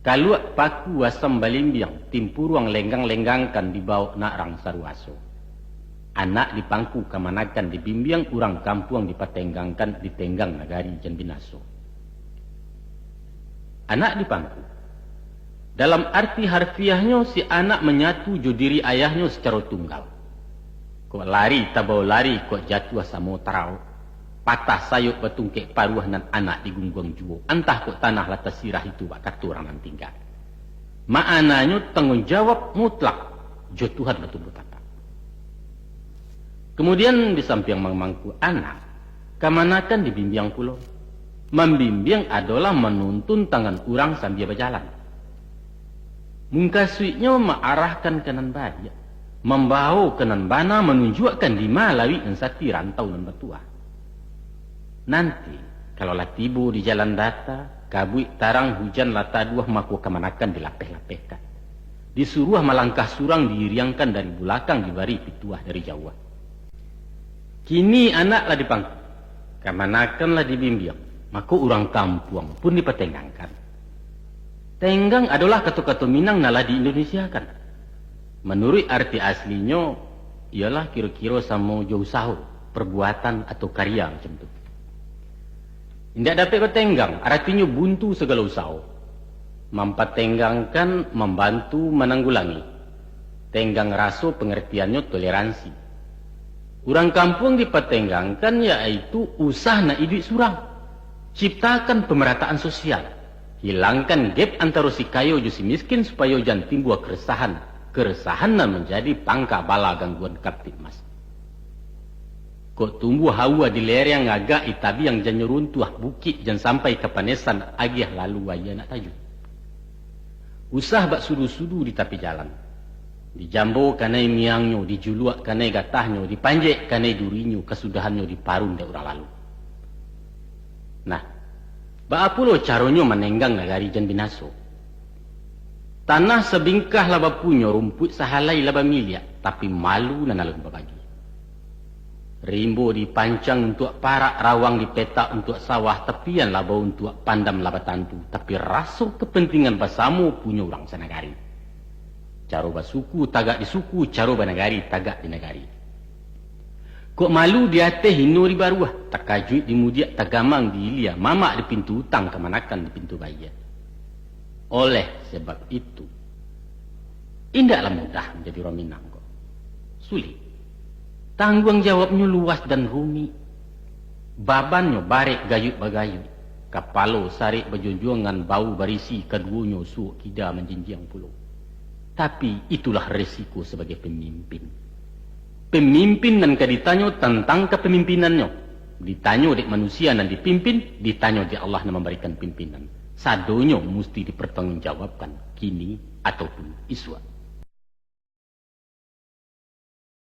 Kaluak paku wasam balimbiang, timpuruang lenggang-lenggangkan di bawah nak rang saruaso. Anak dipangku kamanakan dibimbiang, urang kampuang dipatenggangkan ditenggang nagari jan binaso. Anak dipangku. Dalam arti harfiahnya si anak menyatu jo diri ayahnya secara tunggal. Kok lari tabau lari, kok jatuh samo tarau. Patah sayuk betungkek paruah nan anak di gunggung juo. Entah kok tanah latas sirah itu bakat orang nan tinggal. Maknanya tanggung jawab mutlak jo Tuhan betul betapa. Kemudian di samping mangku anak, kamanakan dibimbiang pulau. Membimbing adalah menuntun tangan orang sambil berjalan. Mungkasuiknya mengarahkan kanan bahagia. Membawa kanan bana menunjukkan di malawi ensati rantau nan bertuah. Nanti, kalau lah tiba di jalan data, kabui tarang hujan lata dua maku kemanakan dilapeh-lapehkan. Disuruh melangkah surang diriangkan dari belakang dibari pituah dari Jawa. Kini anak lah dipangku, kemanakan lah dibimbing, maka orang kampung pun dipetenggangkan. Tenggang adalah kata-kata Minang nalah di Indonesia kan. Menurut arti aslinya, ialah kira-kira sama jauh sahur, perbuatan atau karya macam tu. Tidak dapat bertenggang, artinya buntu segala usaha. Mempertenggangkan, membantu, menanggulangi. Tenggang rasa pengertiannya toleransi. Orang kampung dipertenggangkan yaitu usaha nak hidup surang. Ciptakan pemerataan sosial. Hilangkan gap antara si kaya dan si miskin supaya jangan timbul keresahan. Keresahan nan menjadi pangka bala gangguan Kaptipmas. Kok tumbuh hawa di lereng agak itabi yang jangan runtuh bukit jangan sampai ke panesan agih lalu waya nak tajuk. Usah bak sudu-sudu di tepi jalan. Dijambo kanai miangnya, dijuluak kanai gatahnya, dipanjek kanai durinya, kesudahannya diparun dari orang lalu. Nah, bak apulo caranya menenggang nagari jan binaso. Tanah sebingkah laba punya rumput sahalai laba miliak, tapi malu dan alun babagi. Rimbo dipancang untuk parak, rawang dipetak untuk sawah, tepian laba untuk pandam laba tantu. Tapi rasa kepentingan basamu punya orang sanagari. Caro basuku tagak di suku, caro banagari tagak di negari. Kok malu di atas hino di baruah, takajuit di mudiak, tagamang di ilia, mamak di pintu utang, kemanakan di pintu bayar. Oleh sebab itu, indahlah mudah menjadi orang Minang kok. Sulit. Tanggung jawabnya luas dan rumit. Babannya barek gayut bagayut. Kapalo sarik berjunjungan bau barisi keduanya suuk kida menjinjang pulau. Tapi itulah resiko sebagai pemimpin. Pemimpin dan ditanya tentang kepemimpinannya. Ditanya dek manusia dan dipimpin, ditanya di Allah yang memberikan pimpinan. Sadonya mesti dipertanggungjawabkan kini ataupun iswa.